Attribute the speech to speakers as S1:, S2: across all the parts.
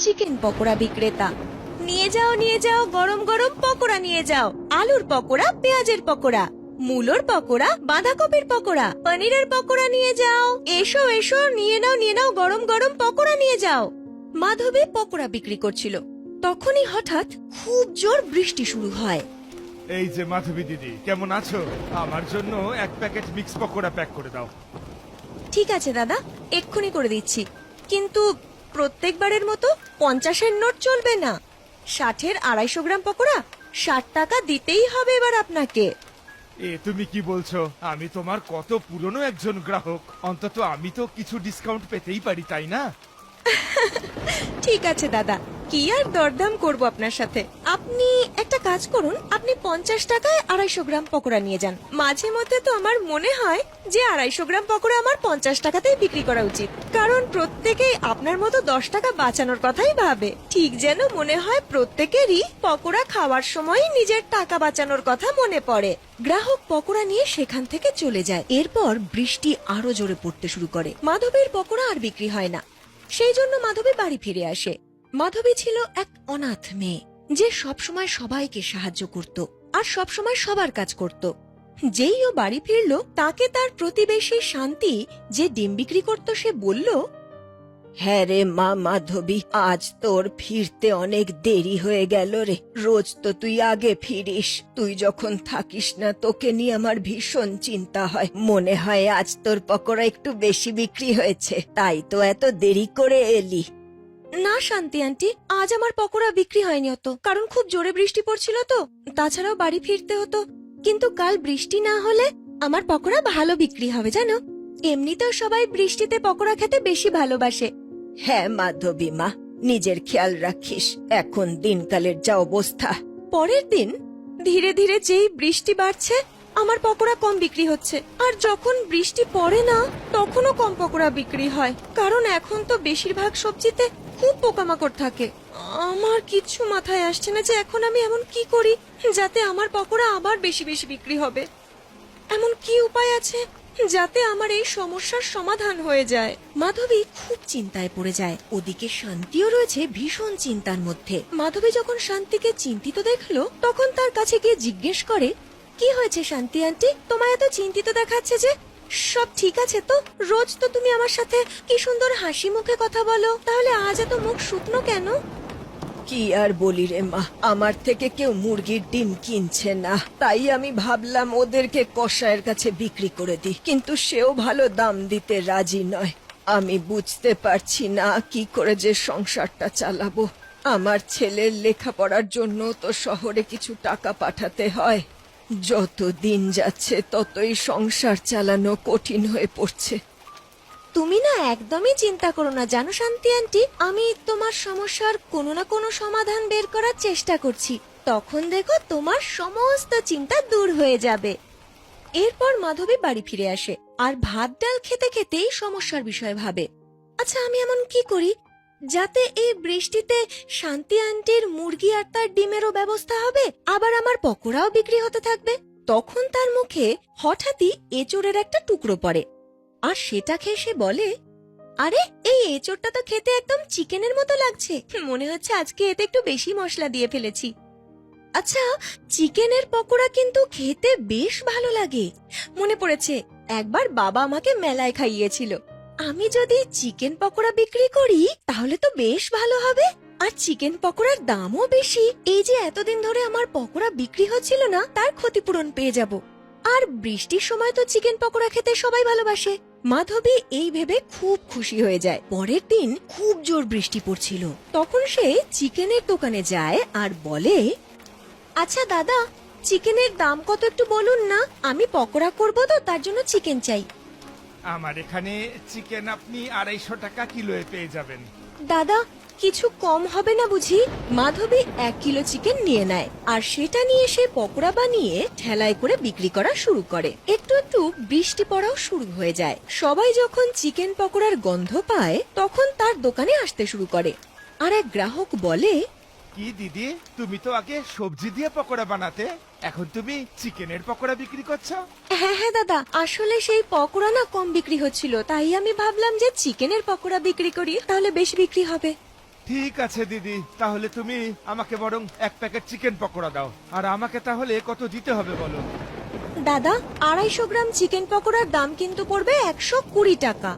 S1: Chicken pakora বিক্রেতা। নিয়ে যাও গরম গরম পকোড়া নিয়ে যাও। আলুর পকোড়া, পেঁয়াজের পকোড়া, মূলোর পকোড়া, বাঁধাকপির পকোড়া, পনিরের পকোড়া নিয়ে যাও। এসো এসো, নিয়ে নাও গরম গরম পকোড়া নিয়ে যাও। মাধবী পকোড়া বিক্রি করছিল, তখনই হঠাৎ খুব জোর বৃষ্টি শুরু হয়।
S2: এই যে মাধবী দিদি, কেমন আছো? আমার জন্য এক প্যাকেট মিক্স পকোড়া প্যাক করে দাও।
S1: ঠিক আছে দাদা, এক্ষুনি করে দিচ্ছি। কিন্তু প্রত্যেকবারের মতো 50-এর নোট চলবে না। 60-এর 250 গ্রাম পকোড়া 60 টাকা দিতেই হবে এবার আপনাকে।
S2: এ তুমি কি বলছো? আমি তোমার কত পুরনো একজন গ্রাহক, অন্তত আমি তো কিছু ডিসকাউন্ট পেতেই পারি, তাই না?
S1: ঠিক আছে দাদা, কি আর দরদাম করব আপনার সাথে। আপনি একটা কাজ করুন, আপনি 50 টাকায় 250 গ্রাম পকোড়া নিয়ে যান। মাঝে মধ্যে তো আমার মনে হয় যে 250 গ্রাম পকোড়া আমার 50 টাকাতেই বিক্রি করা উচিত, কারণ প্রত্যেকেই আপনার মতো 10 টাকা বাঁচানোর কথাই ভাবে। ঠিক যেন মনে হয় প্রত্যেকেরই পকোড়া খাওয়ার সময় নিজের টাকা বাঁচানোর কথা মনে পড়ে। গ্রাহক পকোড়া নিয়ে সেখান থেকে চলে যায়। এরপর বৃষ্টি আরো জোরে পড়তে শুরু করে। মাধবীর পকোড়া আর বিক্রি হয় না, সেই জন্য মাধবী বাড়ি ফিরে আসে। মাধবী ছিল এক অনাথ মেয়ে, যে সবসময় সবাইকে সাহায্য করত আর সবসময় সবার কাজ করত। যেই ও বাড়ি ফিরল, তাকে তার প্রতিবেশী শান্তি, যে ডিম বিক্রি করত, সে বলল, হ্যাঁ রে মা মাধবী, আজ তোর ফিরতে অনেক দেরি হয়ে গেল রে। রোজ তো তুই আগে ফিরিস। তুই যখন থাকিস না, তোকে নিয়ে আমার ভীষণ চিন্তা হয়। মনে হয় আজ তোর পকোড়া একটু বেশি বিক্রি হয়েছে, তাই তো এত দেরি করে এলি। না শান্তি আন্টি, আজ আমার পকোড়া বিক্রি হয়নি অত, কারণ খুব জোরে বৃষ্টি পড়ছিল তো। তাছাড়াও বাড়ি ফিরতে হতো। কিন্তু কাল বৃষ্টি না হলে আমার পকোড়া ভালো বিক্রি হবে জানো। এমনিতেও সবাই বৃষ্টিতে পকোড়া খেতে বেশি ভালোবাসে। হ্যাঁ মাধবী মা, নিজের খেয়াল রাখিস। এখন দিনকালের যা অবস্থা। পরের দিন ধীরে ধীরে যেই বৃষ্টি বাড়ছে, আমার পকোড়া কম বিক্রি হচ্ছে। আর যখন বৃষ্টি পড়ে না, তখনও কম পকোড়া বিক্রি হয়, কারণ এখন তো বেশিরভাগ সবজিতে খুব পোকামাকড় থাকে। আমার কিছু মাথায় আসছে না যে এখন আমি এমন কি করি যাতে আমার পকোড়া আবার বেশি বেশি বিক্রি হবে। এমন কি উপায় আছে যাতে আমার এই সমস্যার সমাধান হয়ে যায়? মাধবী খুব চিন্তায় পড়ে যায়। ওদিকে শান্তিও রয়েছে ভীষণ চিন্তার মধ্যে। মাধবী যখন শান্তিকে চিন্তিত দেখলো, তখন তার কাছে গিয়ে জিজ্ঞেস করে, কি হয়েছে শান্তি আন্টি, তোমায় এত চিন্তিত দেখাচ্ছে যে? সব ঠিক আছে তো? রোজ তো তুমি আমার সাথে কি সুন্দর হাসি মুখে কথা বলো, তাহলে আজ এত মুখ শুকনো কেন? কি আর বলি রে মা, আমার থেকে কেউ মুরগির ডিম কিনছে না, তাই আমি ভাবলাম ওদেরকে কসাইয়ের কাছে বিক্রি করে দিই, কিন্তু সেও ভালো দাম দিতে রাজি নয়। আমি বুঝতে পারছি না কি করে যে সংসারটা চালাবো। আমার ছেলের লেখাপড়ার জন্য তো শহরে কিছু টাকা পাঠাতে হয়। যত দিন যাচ্ছে ততই সংসার চালানো কঠিন হয়ে পড়ছে। তুমি না একদমই চিন্তা করো না জানো শান্তি আন্টি, আমি তোমার সমস্যার কোনো না কোনো সমাধান বের করার চেষ্টা করছি। তখন দেখো তোমার সমস্ত চিন্তা দূর হয়ে যাবে। এরপর মাধবী বাড়ি ফিরে আসে আর ভাত ডাল খেতে খেতেই সমস্যার বিষয় ভাবে, আচ্ছা আমি এমন কি করি যাতে এই বৃষ্টিতে শান্তি আন্টির মুরগি আর তার ডিমেরও ব্যবস্থা হবে, আবার আমার পকোড়াও বিক্রি হতে থাকবে। তখন তার মুখে হঠাৎই এঁচোড়ের একটা টুকরো পড়ে, আর সেটা খেয়ে সে বলে, আরে এই এঁচোড়টা তো খেতে একদম চিকেনের মতো লাগছে, মনে হচ্ছে আজকে এতে একটু বেশি মশলা দিয়ে ফেলেছি। আচ্ছা, চিকেনের পকোড়া কিন্তু খেতে বেশ ভালো লাগে। মনে পড়েছে একবার বাবা আমাকে মেলায় খাইয়েছিল। আমি যদি চিকেন পকোড়া বিক্রি করি তাহলে তো বেশ ভালো হবে, আর চিকেন পকোড়ার দামও বেশি। এই যে এতদিন ধরে আমার পকোড়া বিক্রি হচ্ছিল না, তার ক্ষতিপূরণ পেয়ে যাব। আর বৃষ্টির সময় তো চিকেন পকোড়া খেতে সবাই ভালোবাসে। মাধবী এই ভেবে খুব খুশি হয়ে যায়। পরের দিন খুব জোর বৃষ্টি পড়ছিল। তখন সে চিকেনের দোকানে যায় আর বলে, আচ্ছা দাদা, চিকেনের দাম কত একটু বলুন না, আমি পকোড়া করব তো তার জন্য চিকেন চাই।
S2: আমার এখানে চিকেন আপনি 250 টাকা কিলোয় পেয়ে যাবেন।
S1: দাদা কিছু কম হবে না বুঝি? মাধবী 1 কিলো চিকেন নিয়ে নেয় আর সেটা নিয়ে সে পকোড়া বানিয়ে ঠেলায় করে বিক্রি করা শুরু করে। একটু একটু বৃষ্টি পড়াও শুরু হয়ে যায়। সবাই যখন চিকেন পকোড়ার গন্ধ পায় তখন তার দোকানে আসতে শুরু করে। আর এক গ্রাহক বলে,
S2: কি দিদি, তুমি তো আগে সবজি দিয়ে পকোড়া বানাতে, এখন তুমি চিকেনের পকোড়া বিক্রি করছো?
S1: হ্যাঁ হ্যাঁ দাদা, আসলে সেই পকোড়া না কম বিক্রি হচ্ছিল, তাই আমি ভাবলাম যে চিকেনের পকোড়া বিক্রি করি, তাহলে বেশি বিক্রি হবে।
S2: ঠিক আছে দিদি, তাহলে তুমি আমাকে বরং এক প্যাকেট চিকেন পকোড়া দাও। আর আমাকে তাহলে কত দিতে হবে বলো?
S1: দাদা, 250 গ্রাম চিকেন পকোড়ার দাম কিন্তু পড়বে 120 টাকা।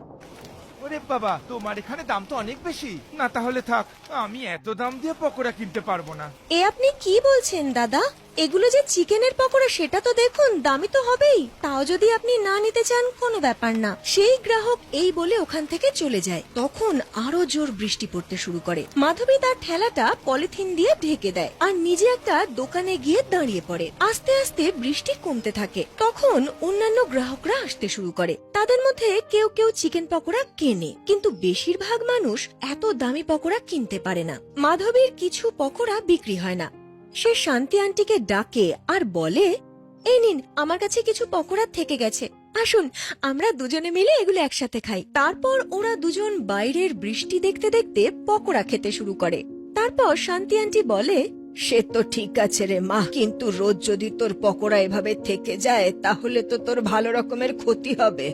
S2: ওরে বাবা, তোমার এখানে দাম তো অনেক বেশি। না তাহলে থাক, আমি এত দাম দিয়ে পকোড়া কিনতে পারবো না।
S1: এ আপনি কি বলছেন দাদা? এগুলো যে চিকেনের পকোড়া সেটা তো দেখুন, দামি তো হবেই। তাও যদি আপনি না নিতে চান কোনো ব্যাপার না। সেই গ্রাহক এই বলে ওখান থেকে চলে যায়। তখন আরো জোর বৃষ্টি পড়তে শুরু করে। মাধবী তার ঠেলাটা পলিথিন দিয়ে ঢেকে দেয় আর নিজে একটা দোকানে গিয়ে দাঁড়িয়ে পড়ে। আস্তে আস্তে বৃষ্টি কমতে থাকে। তখন অন্যান্য গ্রাহকরা আসতে শুরু করে। তাদের মধ্যে কেউ কেউ চিকেন পকোড়া কেনে, কিন্তু বেশিরভাগ মানুষ এত দামি পকোড়া কিনতে পারে না। মাধবীর কিছু পকোড়া বিক্রি হয় না। সে শান্তি আন্টিকে ডাকে আর বলে, এই নিন, আমার কাছে কিছু পকোড়া থেকে গেছে, আসুন আমরা দুজনে মিলে এগুলো একসাথে খাই। তারপর ওরা দুজন বাইরের বৃষ্টি দেখতে দেখতে পকোড়া খেতে শুরু করে। তারপর শান্তি আন্টি বলে, সে তো ঠিক আছে রে মা, কিন্তু রোজ যদি তোর পকোড়া এভাবে থেকে যায় তাহলে তো তোর ভালো রকমের ক্ষতি হবে।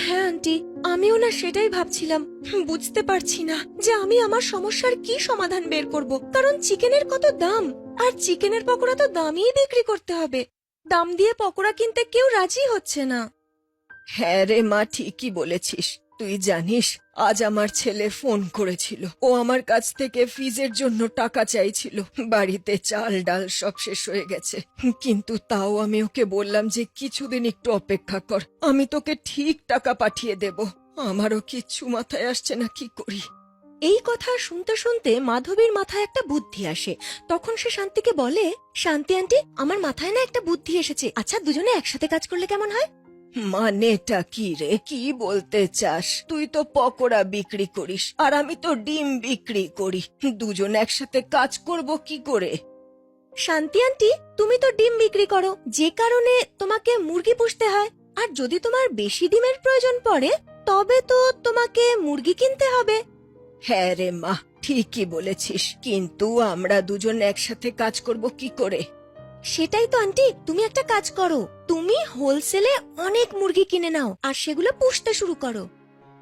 S1: হ্যাঁ আন্টি, আমিও না সেটাই ভাবছিলাম। বুঝতে পারছি না যে আমি আমার সমস্যার কি সমাধান বের করব, কারণ চিকেনের কত দাম, আর চিকেনের পকোড়া তো দামিই বিক্রি করতে হবে। দাম দিয়ে পকোড়া কিনতে কেউ রাজি হচ্ছে না। হ্যাঁ রে মা, ঠিকই বলেছিস। তুই জানিস, আজ আমার ছেলে ফোন করেছিল। ও আমার কাছ থেকে ফিজের জন্য টাকা চাইছিল। বাড়িতে চাল ডাল সব শেষ হয়ে গেছে, কিন্তু তাও আমি ওকে বললাম যে কিছুদিন একটু অপেক্ষা কর, আমি তোকে ঠিক টাকা পাঠিয়ে দেব। আমারও কিচ্ছু মাথায় আসছে না কি করি। এই কথা শুনতে শুনতে মাধবীর মাথায় একটা বুদ্ধি আসে। তখন সে শান্তিকে বলে, শান্তি আন্টি, আমার মাথায় না একটা বুদ্ধি এসেছে। আচ্ছা, দুজনে একসাথে কাজ করলে কেমন হয়? মানেটা কি রে, কি বলতে চাস? তুই তো পকোড়া বিক্রি করিস আর আমি তো ডিম বিক্রি করি, দুজন একসাথে কাজ করব কি করে? শান্তি আন্টি, তুমি তো ডিম বিক্রি করো, যে কারণে তোমাকে মুরগি পুষতে হয়। আর যদি তোমার বেশি ডিমের প্রয়োজন পড়ে তবে তো তোমাকে মুরগি কিনতে হবে। হ্যাঁ রে মা, ঠিকই বলেছিস, কিন্তু আমরা দুজন একসাথে কাজ করব কি করে? সেটাই তো আন্টি, তুমি একটা কাজ করো, তুমি হোলসেলে অনেক মুরগি কিনে নাও আর সেগুলো পুষতে শুরু করো।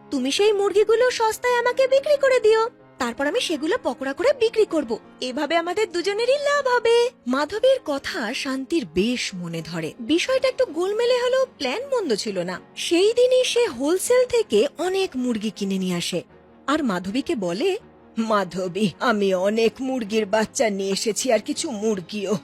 S1: তুমি সেই মুরগিগুলো সস্তায় আমাকে বিক্রি করে দিও, তারপর আমি সেগুলো পকোড়া করে বিক্রি করব। এভাবে আমাদের দুজনেরই লাভ হবে। মাধবীর কথা শান্তির বেশ মনে ধরে। বিষয়টা একটু গোলমেলে হলেও প্ল্যান মন্দ ছিল না। সেই দিনই সে হোলসেল থেকে অনেক মুরগি কিনে নিয়ে আসে আর মাধবীকে বলে, মাধবী, আমি অনেক মুরগির বাচ্চা নিয়ে এসেছি আর কিছু মুরগিও,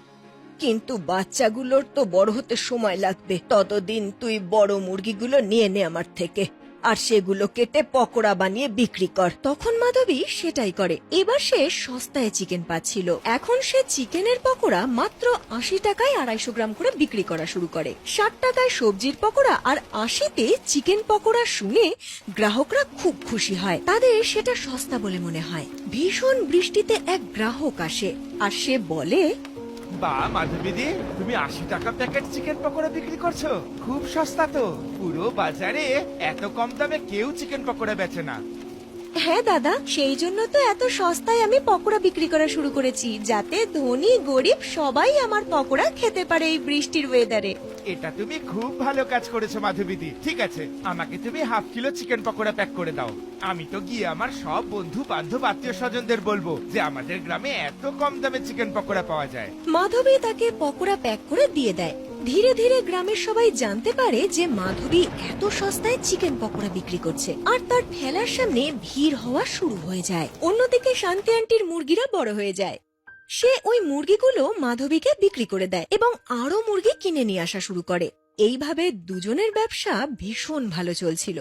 S1: কিন্তু বাচ্চাগুলোর তো বড় হতে সময় লাগবে। ততদিন তুই বড় মুরগিগুলো নিয়ে নে আমার থেকে, আর সেগুলো কেটে পকোড়া বানিয়ে বিক্রি কর। তখন মাধবী সেটাই করে। এবার সে সস্তায় চিকেন পাচ্ছিল। এখন সে চিকেনের পকোড়া মাত্র 80 টাকায় 250 গ্রাম করে বিক্রি করা শুরু করে। 60 টাকায় সবজির পকোড়া আর 80-তে চিকেন পকোড়া শুনে গ্রাহকরা খুব খুশি হয়। তাদের সেটা সস্তা বলে মনে হয়। ভীষণ বৃষ্টিতে এক গ্রাহক আসে আর সে বলে,
S2: বা মাধবীদি, তুমি 80 টাকা প্যাকেট চিকেন পকোড়া বিক্রি করছো? খুব সস্তা তো। পুরো বাজারে এত কম দামে কেউ চিকেন পকোড়া বেচে না।
S1: হ্যাঁ দাদা, সেই জন্য তো এত সস্তায় আমি পকোড়া বিক্রি করা শুরু করেছি, যাতে ধনী গরিব সবাই আমার পকোড়া খেতে পারে এই বৃষ্টির ওয়েদারে।
S2: এটা তুমি খুব ভালো কাজ করেছো মাধবীদি। ঠিক আছে, আমাকে তুমি ½ কিলো চিকেন পকোড়া প্যাক করে দাও। আমি তো গিয়ে আমার সব বন্ধু বান্ধব আত্মীয় স্বজনদের বলবো যে আমাদের গ্রামে এত কম দামে চিকেন পকোড়া পাওয়া যায়।
S1: মাধবী তাকে পকোড়া প্যাক করে দিয়ে দেয়। ধীরে ধীরে গ্রামের সবাই জানতে পারে যে মাধবী এত সস্তায় চিকেন পকোড়া বিক্রি করছে, আর তার ঠেলার সামনে ভিড় হওয়া শুরু হয়ে যায়। অন্যদিকে শান্তি আন্টির মুরগিরা বড় হয়ে যায়। সে ওই মুরগিগুলো মাধবীকে বিক্রি করে দেয় এবং আরো মুরগি কিনে নিয়ে আসা শুরু করে। এইভাবে দুজনের ব্যবসা ভীষণ ভালো চলছিল।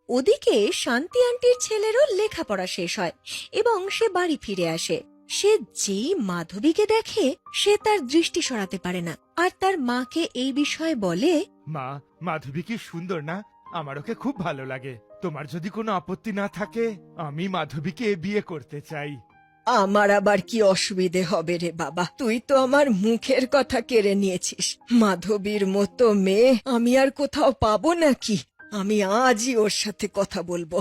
S1: ওদিকে শান্তি আন্টির ছেলেরও লেখাপড়া শেষ হয় এবং সে বাড়ি ফিরে আসে। সে যেই মাধবীকে দেখে সে তার দৃষ্টি সরাতে পারে না আর তার মাকে এই বিষয়ে বলে,
S2: মা, মাধবী কি সুন্দর না? আমার ওকে খুব ভালো লাগে। তোমার যদি কোনো আপত্তি না থাকে, আমি মাধবীকে বিয়ে করতে চাই।
S1: আমার আবার কি অসুবিধে হবে রে বাবা, তুই তো আমার মুখের কথা কেড়ে নিয়েছিস। মাধবীর মতো মেয়ে আমি আর কোথাও পাবো নাকি? আমি আজই ওর সাথে কথা বলবো।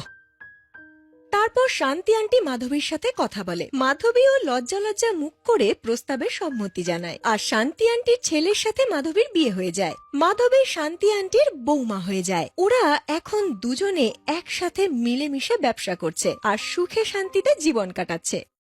S1: তারপর শান্তি আন্টি মাধবীর সাথে কথা বলে। মাধবীও লজ্জা লজ্জা মুখ করে প্রস্তাবে সম্মতি জানায়, আর শান্তি আন্টির ছেলের সাথে মাধবীর বিয়ে হয়ে যায়। মাধবী শান্তি আন্টির বৌমা হয়ে যায়। ওরা এখন দুজনে একসাথে মিলেমিশে ব্যবসা করছে আর সুখে শান্তিতে জীবন কাটাচ্ছে।